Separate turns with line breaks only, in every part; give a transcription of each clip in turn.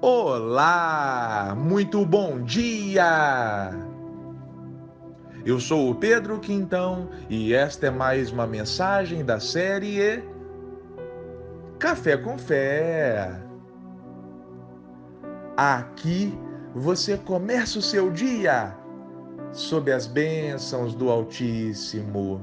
Olá, muito bom dia! Eu sou o Pedro Quintão e esta é mais uma mensagem da série Café com Fé. Aqui você começa o seu dia sob as bênçãos do Altíssimo.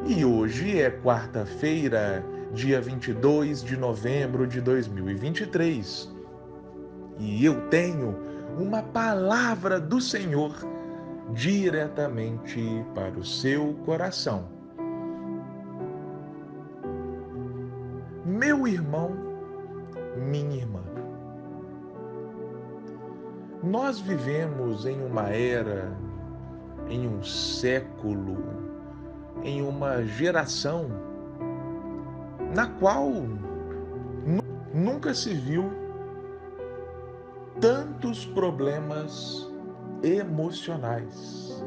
E hoje é quarta-feira, dia 22 de novembro de 2023. E eu tenho uma palavra do Senhor diretamente para o seu coração. Meu irmão, minha irmã, nós vivemos em uma era, em um século, em uma geração na qual nunca se viu tantos problemas emocionais.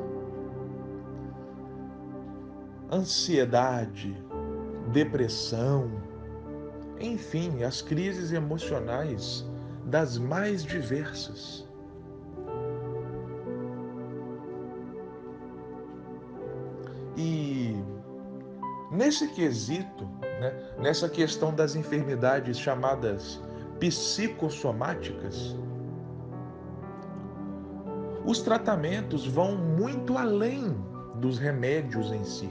Ansiedade, depressão, enfim, as crises emocionais das mais diversas. E nesse quesito, nessa questão das enfermidades chamadas psicossomáticas, os tratamentos vão muito além dos remédios em si.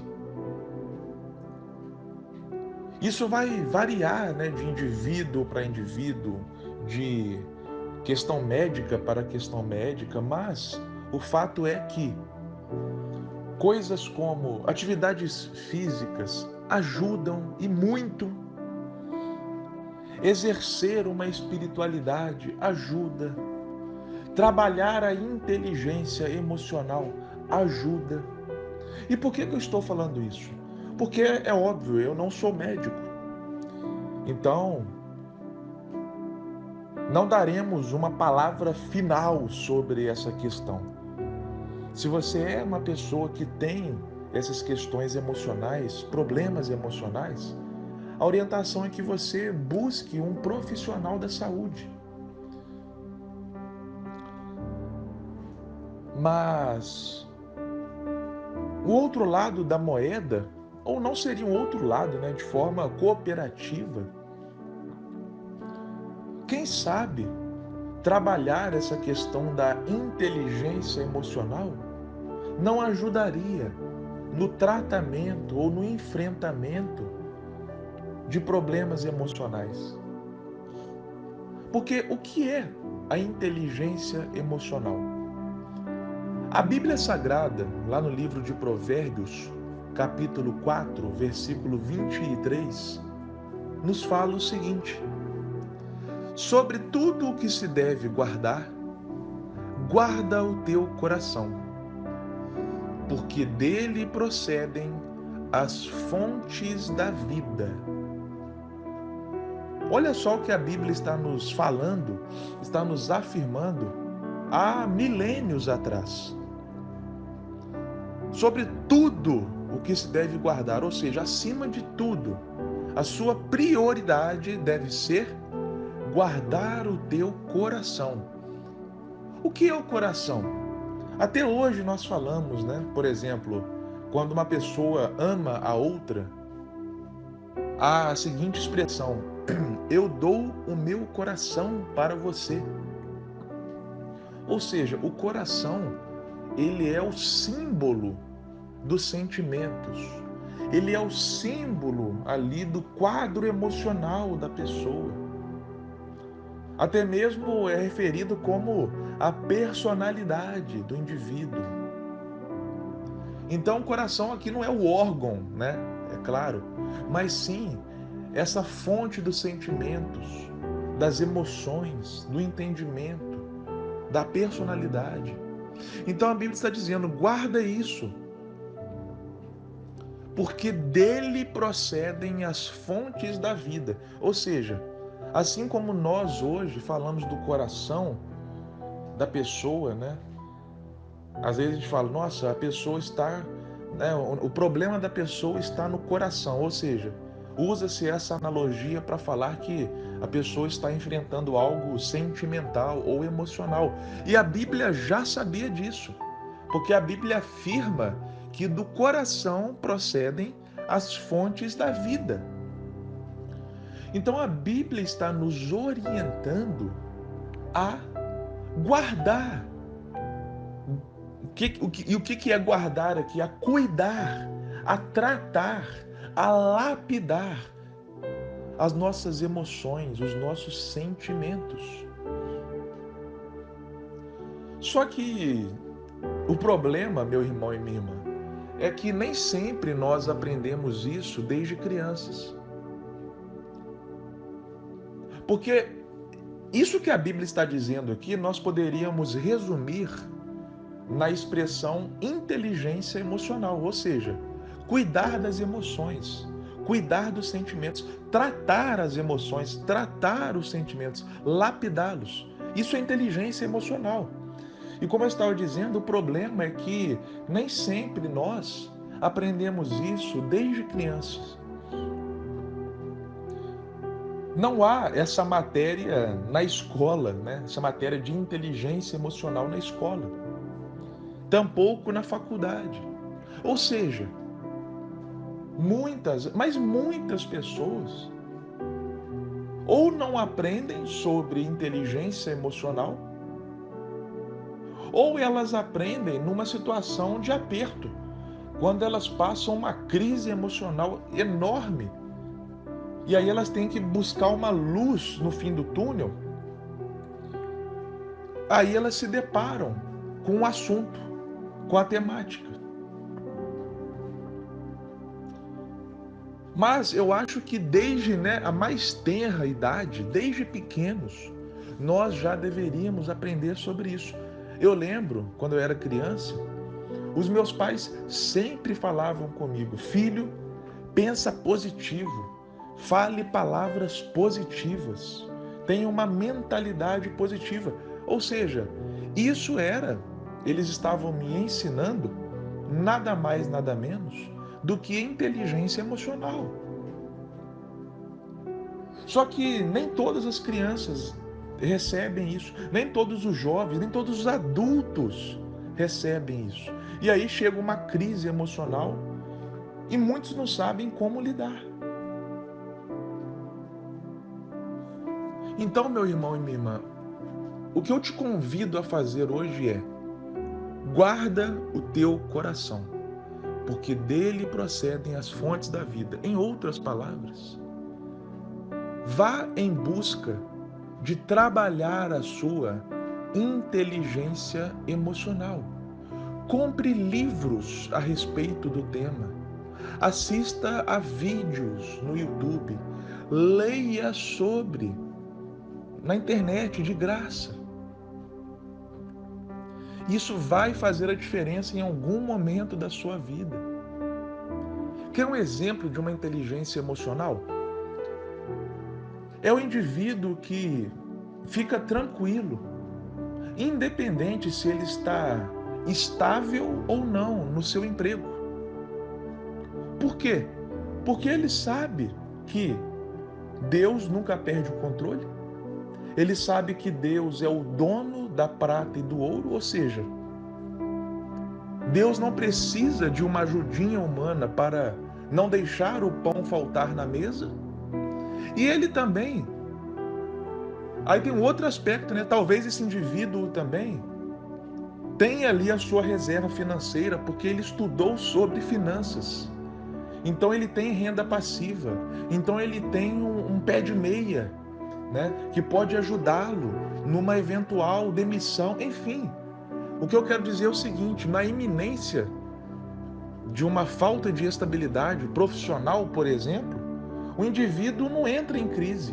Isso vai variar, de indivíduo para indivíduo, de questão médica para questão médica, mas o fato é que coisas como atividades físicas ajudam e muito. Exercer uma espiritualidade ajuda. Trabalhar a inteligência emocional ajuda. E por que eu estou falando isso? Porque é óbvio, eu não sou médico. Então, não daremos uma palavra final sobre essa questão. Se você é uma pessoa que tem essas questões emocionais, problemas emocionais, a orientação é que você busque um profissional da saúde. Mas o outro lado da moeda, ou não seria um outro lado, de forma cooperativa, quem sabe trabalhar essa questão da inteligência emocional não ajudaria no tratamento ou no enfrentamento de problemas emocionais. Porque o que é a inteligência emocional? A Bíblia Sagrada, lá no livro de Provérbios, capítulo 4, versículo 23, nos fala o seguinte: sobre tudo o que se deve guardar, guarda o teu coração, porque dele procedem as fontes da vida. Olha só o que a Bíblia está nos falando, está nos afirmando há milênios atrás. Sobre tudo o que se deve guardar, ou seja, acima de tudo, a sua prioridade deve ser guardar o teu coração. O que é o coração? Até hoje nós falamos, por exemplo, quando uma pessoa ama a outra, há a seguinte expressão: eu dou o meu coração para você. Ou seja, o coração, ele é o símbolo dos sentimentos. Ele é o símbolo ali do quadro emocional da pessoa. Até mesmo é referido como a personalidade do indivíduo. Então, o coração aqui não é o órgão, É claro, mas sim essa fonte dos sentimentos, das emoções, do entendimento, da personalidade. Então a Bíblia está dizendo: guarda isso, porque dele procedem as fontes da vida. Ou seja, assim como nós hoje falamos do coração da pessoa, Às vezes a gente fala: nossa, a pessoa está, o problema da pessoa está no coração. Ou seja, usa-se essa analogia para falar que A pessoa está enfrentando algo sentimental ou emocional. E a Bíblia já sabia disso, porque a Bíblia afirma que do coração procedem as fontes da vida. Então a Bíblia está nos orientando a guardar. E o que é guardar aqui? A cuidar, a tratar, a lapidar as nossas emoções, os nossos sentimentos. Só que o problema, meu irmão e minha irmã, é que nem sempre nós aprendemos isso desde crianças. Porque isso que a Bíblia está dizendo aqui, nós poderíamos resumir na expressão inteligência emocional, ou seja, cuidar das emoções, cuidar dos sentimentos, tratar as emoções, tratar os sentimentos, lapidá-los. Isso é inteligência emocional. E como eu estava dizendo, o problema é que nem sempre nós aprendemos isso desde crianças. Não há essa matéria na escola, né? Essa matéria de inteligência emocional na escola. Tampouco na faculdade. Ou seja, muitas pessoas ou não aprendem sobre inteligência emocional, ou elas aprendem numa situação de aperto, quando elas passam uma crise emocional enorme. E aí elas têm que buscar uma luz no fim do túnel. Aí elas se deparam com o assunto, com a temática. Mas eu acho que desde a mais tenra idade, desde pequenos, nós já deveríamos aprender sobre isso. Eu lembro, quando eu era criança, os meus pais sempre falavam comigo: filho, pensa positivo, fale palavras positivas, tenha uma mentalidade positiva. Ou seja, eles estavam me ensinando nada mais, nada menos do que inteligência emocional. Só que nem todas as crianças recebem isso, nem todos os jovens, nem todos os adultos recebem isso. E aí chega uma crise emocional e muitos não sabem como lidar. Então, meu irmão e minha irmã, o que eu te convido a fazer hoje é: guarda o teu coração, porque dele procedem as fontes da vida. Em outras palavras, vá em busca de trabalhar a sua inteligência emocional. Compre livros a respeito do tema. Assista a vídeos no YouTube. Leia na internet de graça. Isso vai fazer a diferença em algum momento da sua vida. Quer um exemplo de uma inteligência emocional? É o indivíduo que fica tranquilo, independente se ele está estável ou não no seu emprego. Por quê? Porque ele sabe que Deus nunca perde o controle. Ele sabe que Deus é o dono da prata e do ouro, ou seja, Deus não precisa de uma ajudinha humana para não deixar o pão faltar na mesa. E ele também. Aí tem um outro aspecto, né? Talvez esse indivíduo também tenha ali a sua reserva financeira, porque ele estudou sobre finanças. Então ele tem renda passiva. Então ele tem um pé de meia, né? Que pode ajudá-lo numa eventual demissão. Enfim, o que eu quero dizer é o seguinte: na iminência de uma falta de estabilidade profissional, por exemplo, o indivíduo não entra em crise.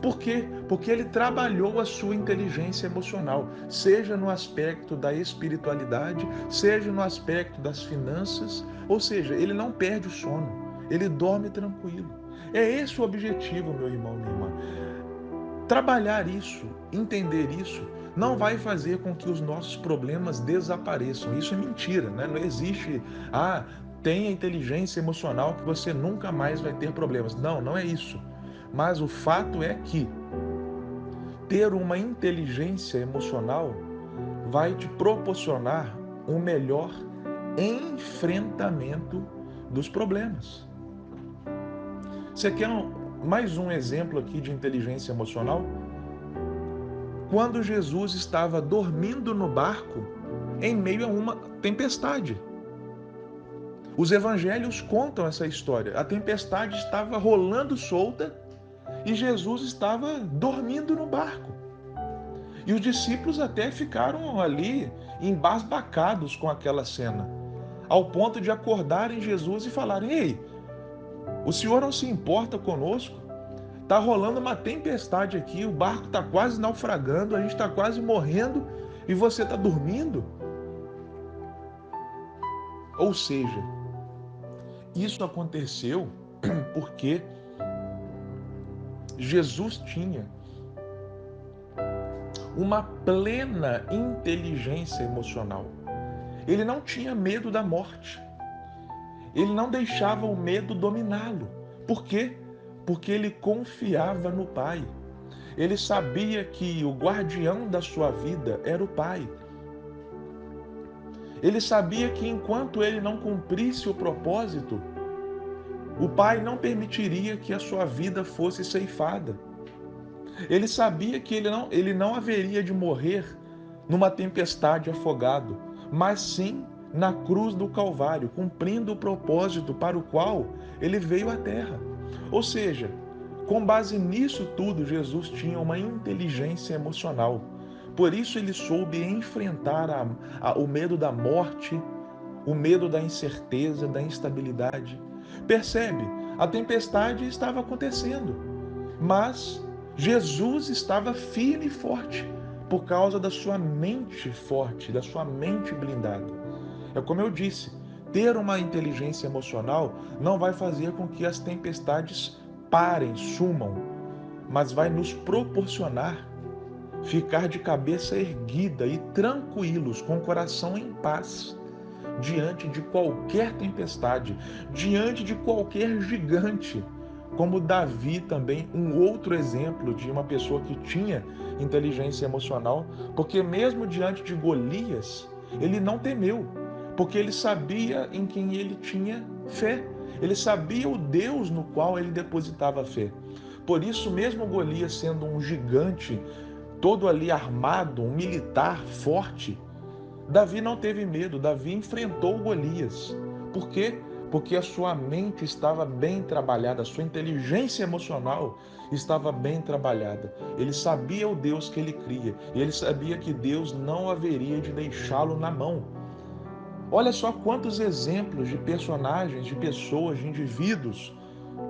Por quê? Porque ele trabalhou a sua inteligência emocional, seja no aspecto da espiritualidade, seja no aspecto das finanças, ou seja, ele não perde o sono, ele dorme tranquilo. É esse o objetivo, meu irmão, minha irmã. Trabalhar isso, entender isso, não vai fazer com que os nossos problemas desapareçam. Isso é mentira, né? Não existe, tenha inteligência emocional que você nunca mais vai ter problemas. Não, não é isso. Mas o fato é que ter uma inteligência emocional vai te proporcionar um melhor enfrentamento dos problemas. Você quer mais um exemplo aqui de inteligência emocional? Quando Jesus estava dormindo no barco em meio a uma tempestade. Os evangelhos contam essa história. A tempestade estava rolando solta e Jesus estava dormindo no barco. E os discípulos até ficaram ali embasbacados com aquela cena, ao ponto de acordarem Jesus e falarem: Ei, o Senhor não se importa conosco? Está rolando uma tempestade aqui, o barco está quase naufragando, a gente está quase morrendo e você está dormindo? Ou seja, isso aconteceu porque Jesus tinha uma plena inteligência emocional. Ele não tinha medo da morte. Ele não deixava o medo dominá-lo. Por quê? Porque ele confiava no Pai. Ele sabia que o guardião da sua vida era o Pai. Ele sabia que enquanto ele não cumprisse o propósito, o Pai não permitiria que a sua vida fosse ceifada. Ele sabia que ele não haveria de morrer numa tempestade afogado, mas sim na cruz do Calvário, cumprindo o propósito para o qual ele veio à Terra. Ou seja, com base nisso tudo, Jesus tinha uma inteligência emocional. Por isso ele soube enfrentar o medo da morte, o medo da incerteza, da instabilidade. Percebe? A tempestade estava acontecendo, mas Jesus estava firme e forte por causa da sua mente forte, da sua mente blindada. É como eu disse, ter uma inteligência emocional não vai fazer com que as tempestades parem, sumam, mas vai nos proporcionar ficar de cabeça erguida e tranquilos, com o coração em paz, diante de qualquer tempestade, diante de qualquer gigante. Como Davi também, um outro exemplo de uma pessoa que tinha inteligência emocional, porque mesmo diante de Golias, ele não temeu, porque ele sabia em quem ele tinha fé. Ele sabia o Deus no qual ele depositava fé. Por isso, mesmo Golias sendo um gigante, todo ali armado, um militar forte, Davi não teve medo, Davi enfrentou Golias. Por quê? Porque a sua mente estava bem trabalhada, a sua inteligência emocional estava bem trabalhada. Ele sabia o Deus que ele cria, e ele sabia que Deus não haveria de deixá-lo na mão. Olha só quantos exemplos de personagens, de pessoas, de indivíduos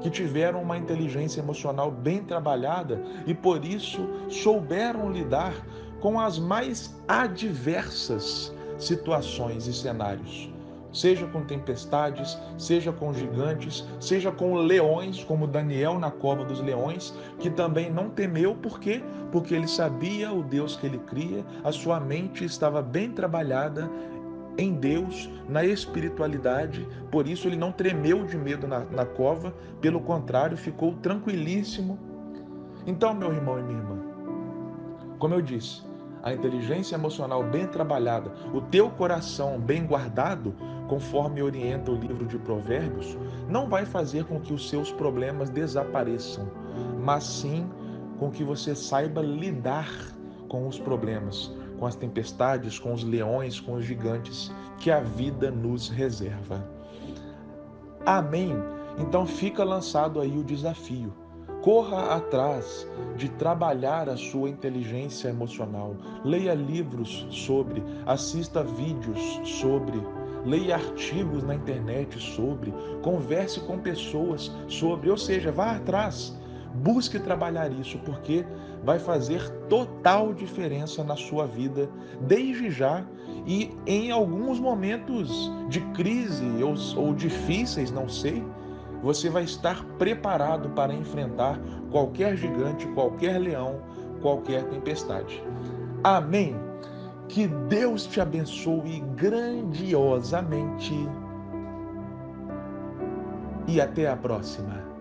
que tiveram uma inteligência emocional bem trabalhada e por isso souberam lidar com as mais adversas situações e cenários. Seja com tempestades, seja com gigantes, seja com leões, como Daniel na cova dos leões, que também não temeu, por quê? Porque ele sabia o Deus que ele cria, a sua mente estava bem trabalhada em Deus, na espiritualidade, por isso ele não tremeu de medo na cova, pelo contrário, ficou tranquilíssimo. Então, meu irmão e minha irmã, como eu disse, a inteligência emocional bem trabalhada, o teu coração bem guardado, conforme orienta o livro de Provérbios, não vai fazer com que os seus problemas desapareçam, mas sim com que você saiba lidar com os problemas, com as tempestades, com os leões, com os gigantes que a vida nos reserva. Amém? Então fica lançado aí o desafio. Corra atrás de trabalhar a sua inteligência emocional. Leia livros sobre, assista vídeos sobre, leia artigos na internet sobre, converse com pessoas sobre, ou seja, vá atrás. Busque trabalhar isso, porque vai fazer total diferença na sua vida, desde já, e em alguns momentos de crise ou difíceis, não sei, você vai estar preparado para enfrentar qualquer gigante, qualquer leão, qualquer tempestade. Amém? Que Deus te abençoe grandiosamente e até a próxima.